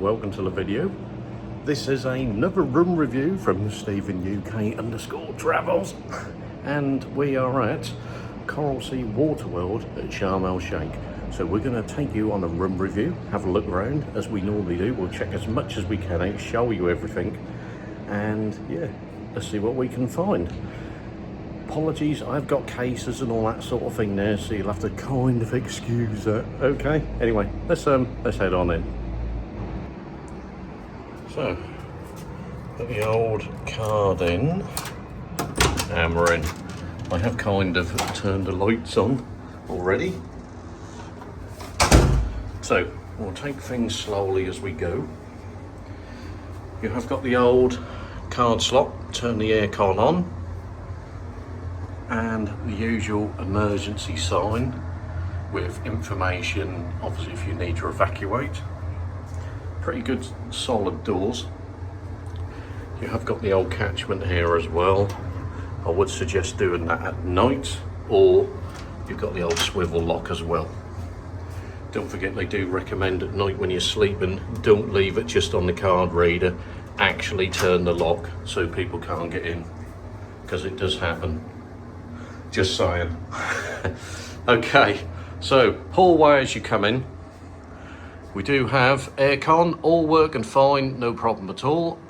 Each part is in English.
welcome to the video. This is another room review from Stephen UK_travels, and we are at Coral Sea Waterworld at Sharm El Sheikh. So we're going to take you on a room review, have a look around as we normally do. We'll check as much as we can out, show you everything, and yeah, let's see what we can find. Apologies, I've got cases and all that sort of thing there, so you'll have to kind of excuse that. Okay, anyway, let's head on in. So, put the old card in, hammer in. I have kind of turned the lights on already. So, we'll take things slowly as we go. You have got the old card slot, turn the aircon on, and the usual emergency sign with information, obviously if you need to evacuate. Pretty good solid doors. You have got the old catchment here as well. I would suggest doing that at night, or you've got the old swivel lock as well. Don't forget, they do recommend at night when you're sleeping, don't leave it just on the card reader, actually turn the lock so people can't get in, because it does happen. Just saying. Okay, so hallway as you come in. We do have aircon, all working fine, no problem at all.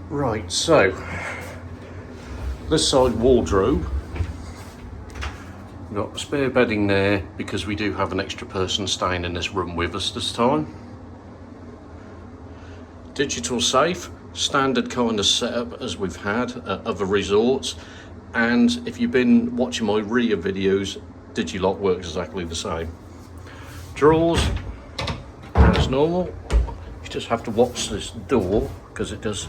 Right, so this side wardrobe. We've got spare bedding there because we do have an extra person staying in this room with us this time. Digital safe. Standard kind of setup as we've had at other resorts, and if you've been watching my RIA videos, Digilock works exactly the same. Drawers as normal. You just have to watch this door because it does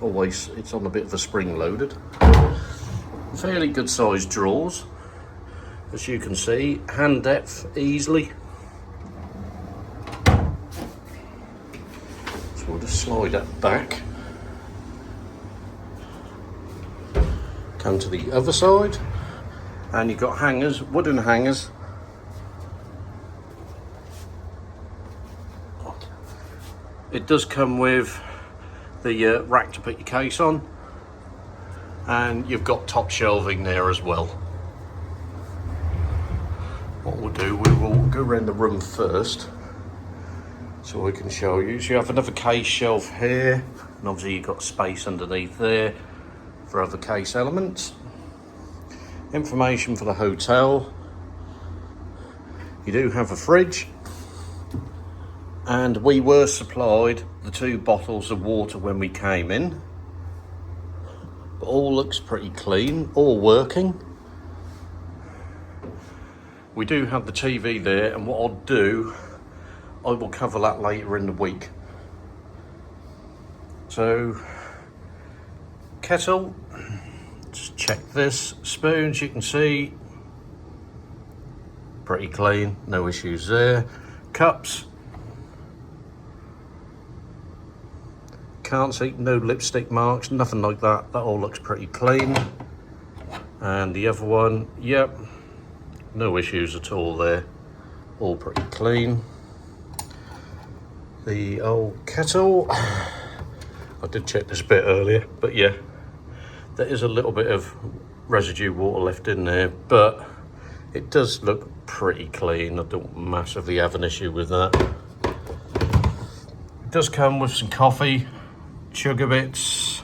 always, it's on a bit of a spring loaded. Fairly good sized drawers, as you can see, hand depth easily. So we'll just slide that back. Come to the other side, and you've got hangers, wooden hangers. It does come with the rack to put your case on, and you've got top shelving there as well. What we'll do, we will go around the room first so we can show you. So you have another case shelf here, and obviously you've got space underneath there for other case elements. Information for the hotel. You do have a fridge, and we were supplied the 2 bottles of water when we came in. But all looks pretty clean, all working. We do have the TV there, and what I'll do, I will cover that later in the week. So, kettle, just check this. Spoons, you can see, pretty clean, no issues there. Cups, can't see, no lipstick marks, nothing like that. That all looks pretty clean. And the other one, yep, no issues at all there, all pretty clean. The old kettle, I did check this a bit earlier, but yeah, there is a little bit of residue water left in there, but it does look pretty clean. I don't massively have an issue with that. It does come with some coffee, sugar bits,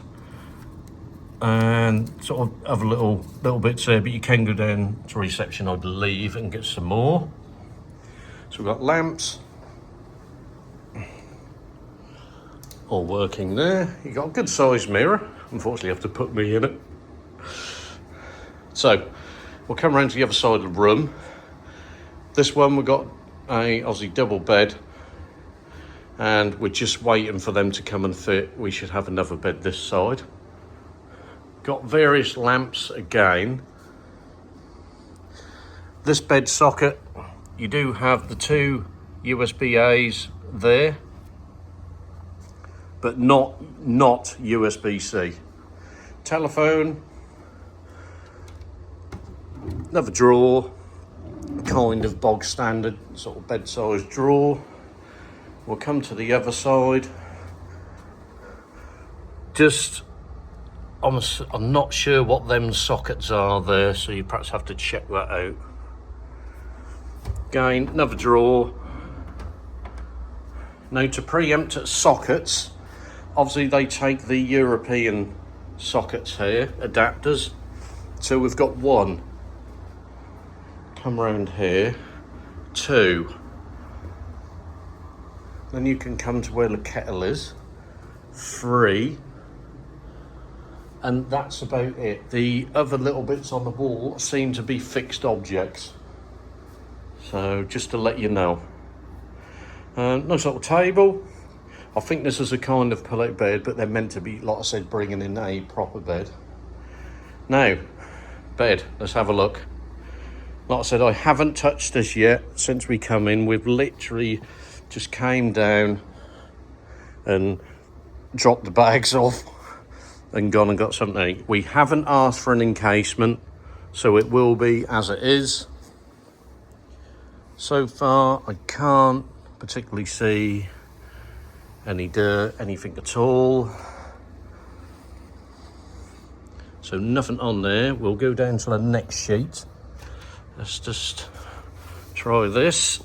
and sort of other little bits there, but you can go down to reception, I believe, and get some more. So we've got lamps, all working there. You got a good sized mirror. Unfortunately, you have to put me in it. So we'll come around to the other side of the room. This one, we've got a Aussie double bed, and we're just waiting for them to come and fit. We should have another bed this side. Got various lamps again. This bed socket, you do have the 2 USB-A's there, but not USB-C. Telephone, another drawer, kind of bog standard sort of bed size drawer. We'll come to the other side. Just, I'm not sure what them sockets are there, so you perhaps have to check that out. Again, another drawer. Now, to preempt sockets, obviously they take the European sockets here, adapters. So we've got one. Come around here. Two. Then you can come to where the kettle is. Three. And that's about it. The other little bits on the wall seem to be fixed objects. So just to let you know. Nice little table. I think this is a kind of pillow bed, but they're meant to be, like I said, bringing in a proper bed. Now, bed, let's have a look. Like I said, I haven't touched this yet since we come in. We've literally just came down and dropped the bags off and gone and got something to eat. We haven't asked for an encasement, so it will be as it is. So far, I can't particularly see any dirt, anything at all. So nothing on there. We'll go down to the next sheet. Let's just try this.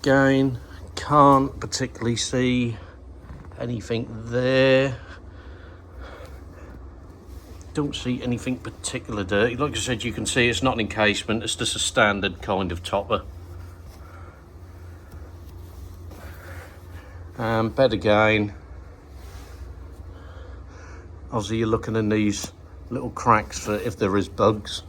Again, can't particularly see anything there. Don't see anything particular dirty. Like I said, you can see it's not an encasement, it's just a standard kind of topper. Bed again. Obviously you're looking in these little cracks for if there is bugs.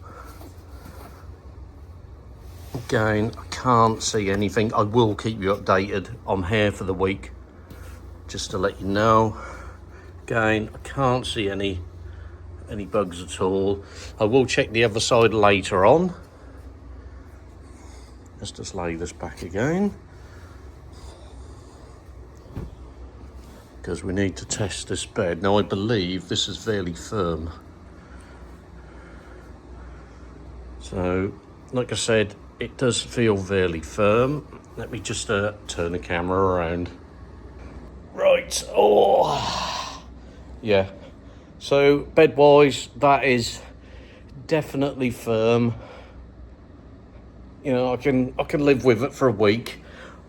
Again, I can't see anything. I will keep you updated. I'm here for the week, just to let you know. Again, I can't see any bugs at all. I will check the other side later on. Let's just lay this back again, because we need to test this bed. Now, I believe this is fairly firm. So, like I said, it does feel fairly firm. Let me just turn the camera around. Right, oh, yeah. So, bed-wise, that is definitely firm. You know, I can live with it for a week.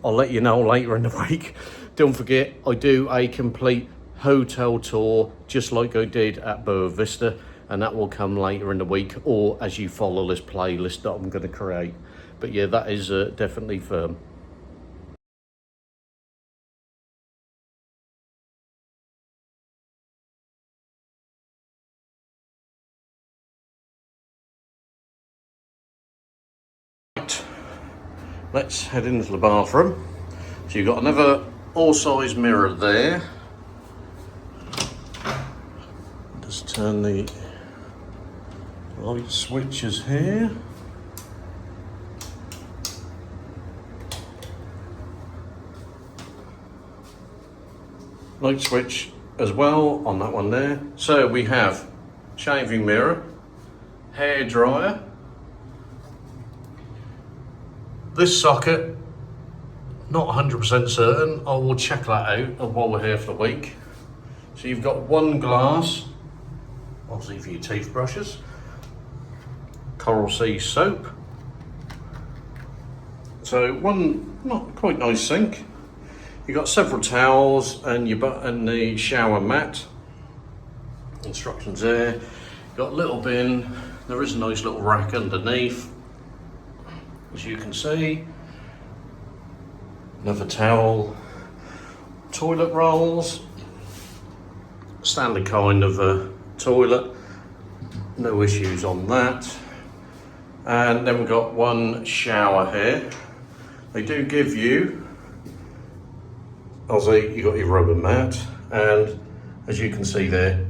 I'll let you know later in the week. Don't forget, I do a complete hotel tour, just like I did at Boa Vista, and that will come later in the week, or as you follow this playlist that I'm going to create. But yeah, that is definitely firm. Let's head into the bathroom. So you've got another all-size mirror there. Just turn the light switches here. Light switch as well on that one there. So we have shaving mirror, hair dryer. This socket, not 100% certain. I will check that out while we're here for the week. So you've got one glass, obviously for your teeth brushes, Coral Sea soap. So one not quite nice sink. You've got several towels and the shower mat. Instructions there. You've got a little bin. There is a nice little rack underneath, as you can see. Another towel, toilet rolls, standard kind of a toilet, no issues on that. And then we've got one shower here. They do give you, obviously you've got your rubber mat, and as you can see there,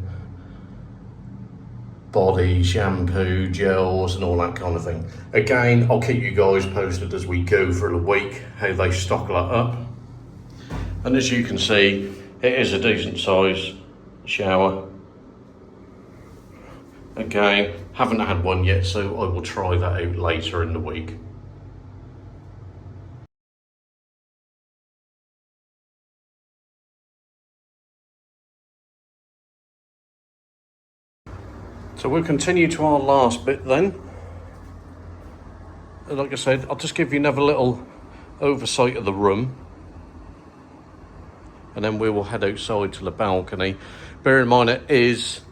body, shampoo, gels and all that kind of thing. Again, I'll keep you guys posted as we go through the week, how they stock that up. And as you can see, it is a decent size shower. Again, haven't had one yet, so I will try that out later in the week. So we'll continue to our last bit then. Like I said, I'll just give you another little oversight of the room, and then we will head outside to the balcony. Bear in mind it is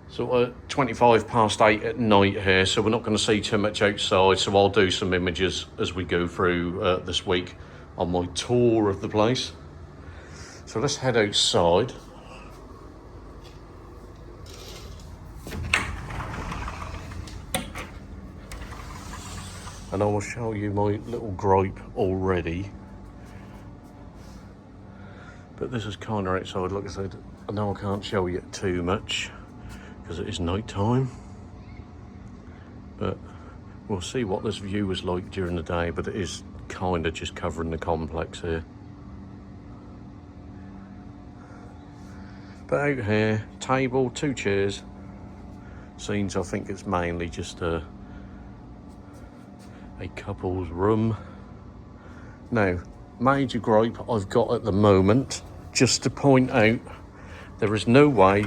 sort of 8:25 at night here, so we're not going to see too much outside, so I'll do some images as we go through this week on my tour of the place. So let's head outside. And I will show you my little gripe already. But this is kind of outside, like I said. I know I can't show you too much because it is night time. But we'll see what this view was like during the day, but it is kind of just covering the complex here. But out here, table, 2 chairs. Scenes, I think it's mainly just a couple's room. Now, major gripe I've got at the moment, just to point out, there is no way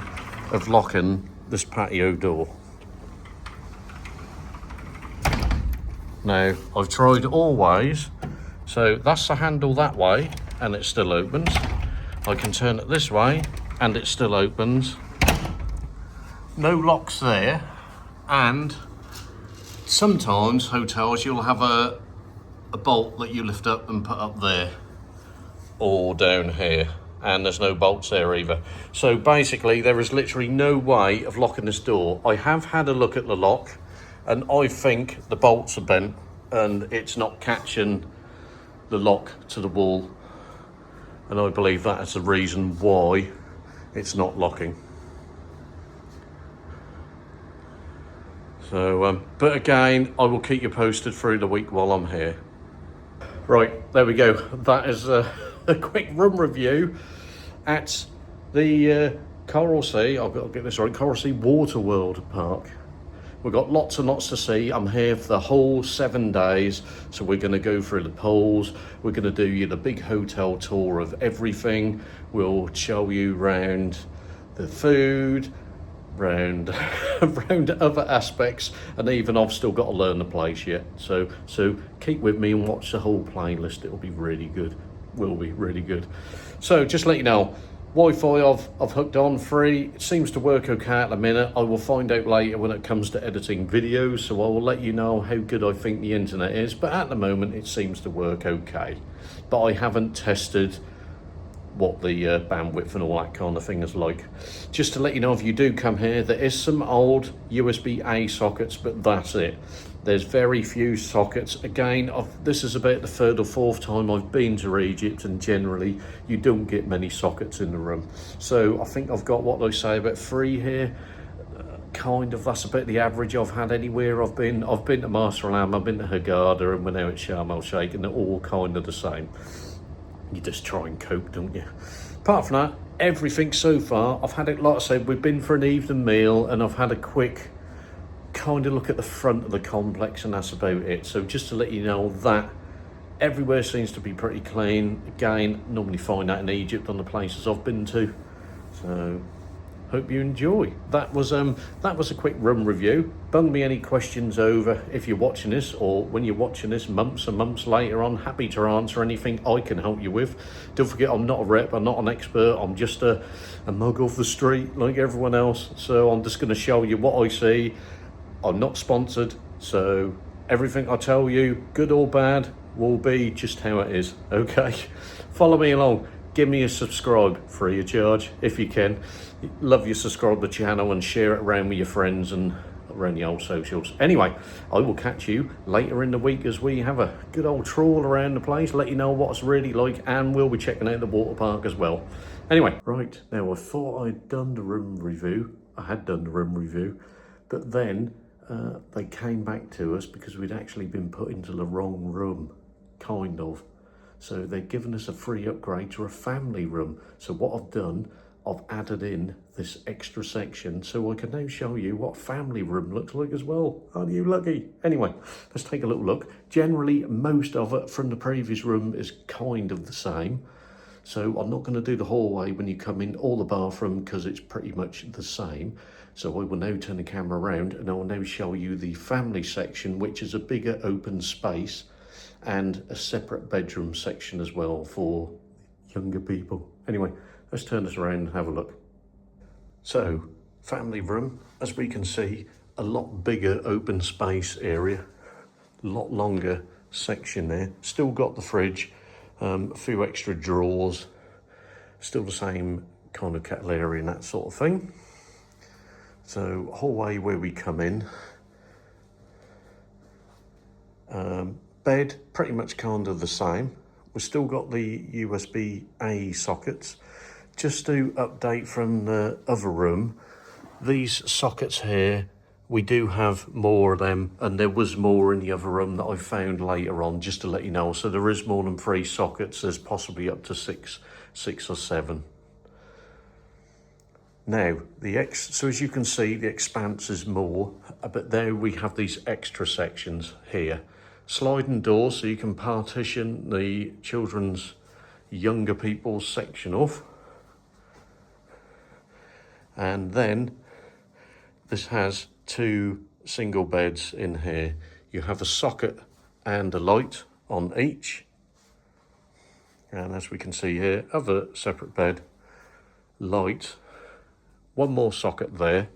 of locking this patio door. Now, I've tried all ways, so that's the handle that way, and it still opens. I can turn it this way, and it still opens. No locks there, and sometimes hotels you'll have a bolt that you lift up and put up there or down here, and there's no bolts there either. So basically there is literally no way of locking this door. I have had a look at the lock and I think the bolts are bent and it's not catching the lock to the wall, and I believe that is the reason why it's not locking. So, but again, I will keep you posted through the week while I'm here. Right, there we go. That is a quick room review at the Coral Sea, I've got to get this right, Coral Sea Waterworld Park. We've got lots and lots to see. I'm here for the whole 7 days, so we're going to go through the pools. We're going to do you the big hotel tour of everything. We'll show you around the food, round other aspects, and even I've still got to learn the place yet. So keep with me and watch the whole playlist. It'll be really good. Will be really good. So just let you know, Wi-Fi I've hooked on free. It seems to work okay at the minute. I will find out later when it comes to editing videos, so I will let you know how good I think the internet is, but at the moment it seems to work okay. But I haven't tested what the bandwidth and all that kind of thing is like. Just to let you know, if you do come here, there is some old USB-A sockets, but that's it. There's very few sockets. Again, this is about the 3rd or 4th time I've been to Egypt, and generally you don't get many sockets in the room. So I think I've got, what they say, about 3 here. Kind of, that's about the average I've had anywhere I've been. I've been to Marsa Alam, I've been to Hurghada, and we're now at Sharm el Sheikh, and they're all kind of the same. You just try and cope, don't you? Apart from that, everything so far, I've had it, like I said, we've been for an evening meal and I've had a quick kind of look at the front of the complex, and that's about it. So just to let you know that everywhere seems to be pretty clean. Again, normally find that in Egypt on the places I've been to. So hope you enjoy. That was a quick room review. Bung me any questions over if you're watching this, or when you're watching this months and months later on. Happy to answer anything I can help you with. Don't forget, I'm not a rep, I'm not an expert, I'm just a mug off the street like everyone else. So I'm just going to show you what I see. I'm not sponsored, so everything I tell you, good or bad, will be just how it is, okay? Follow me along. Give me a subscribe, free of charge, if you can. Love you, subscribe to the channel and share it around with your friends and around the old socials. Anyway, I will catch you later in the week as we have a good old trawl around the place, let you know what it's really like, and we'll be checking out the water park as well. Anyway, right, now I thought I'd done the room review. I had done the room review, but then they came back to us because we'd actually been put into the wrong room, kind of. So they've given us a free upgrade to a family room. So what I've done, I've added in this extra section so I can now show you what family room looks like as well. Aren't you lucky? Anyway, let's take a little look. Generally, most of it from the previous room is kind of the same. So I'm not going to do the hallway when you come in or the bathroom because it's pretty much the same. So I will now turn the camera around and I will now show you the family section, which is a bigger open space and a separate bedroom section as well for younger people. Anyway, let's turn this around and have a look. So, family room, as we can see, a lot bigger open space area, a lot longer section there. Still got the fridge, a few extra drawers, still the same kind of kettle area and that sort of thing. So, hallway where we come in. Bed, pretty much kind of the same. We've still got the USB-A sockets. Just to update from the other room, these sockets here, we do have more of them, and there was more in the other room that I found later on, just to let you know. So there is more than 3 sockets, there's possibly up to six or 7. Now, so as you can see, the expanse is more, but there we have these extra sections here. Sliding doors, so you can partition the children's, younger people's section off. And then this has 2 single beds in here. You have a socket and a light on each. And as we can see here, other separate bed, light, 1 more socket there,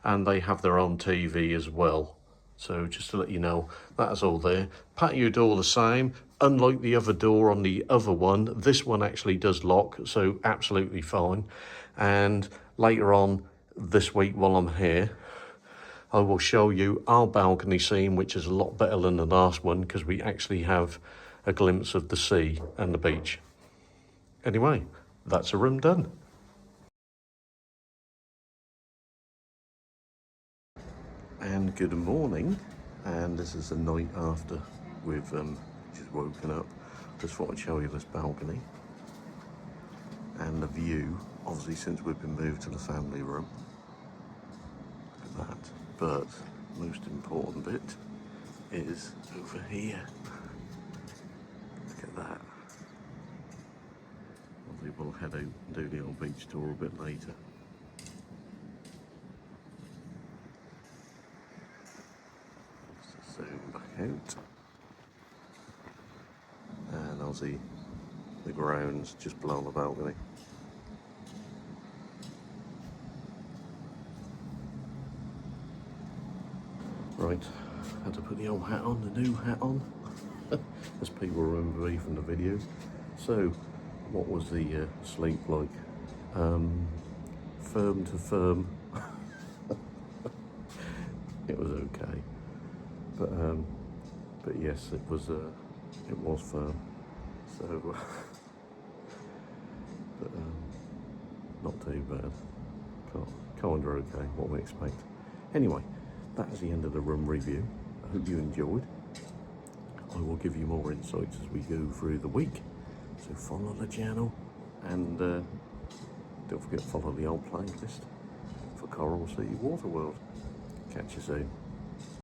and they have their own TV as well. So just to let you know, that is all there. Patio door the same. Unlike the other door on the other one, this one actually does lock, so absolutely fine. And later on this week while I'm here, I will show you our balcony scene, which is a lot better than the last one because we actually have a glimpse of the sea and the beach. Anyway, that's a room done. And good morning, and this is the night after we've just woken up. Just thought I'd show you this balcony and the view, obviously since we've been moved to the family room. Look at that, but most important bit is over here. Look at that. Obviously we'll head out and do the old beach tour a bit later. Zoom back out, and obviously the grounds just below the balcony. Right, had to put the old hat on, the new hat on, as people remember me from the videos. So, what was the sleep like? Firm to firm. It was okay. But yes, it was firm. So, but not too bad. Kind of okay. What we expect. Anyway, that is the end of the room review. I hope you enjoyed. I will give you more insights as we go through the week. So follow the channel and don't forget to follow the old playlist for Coral Sea Waterworld. Catch you soon.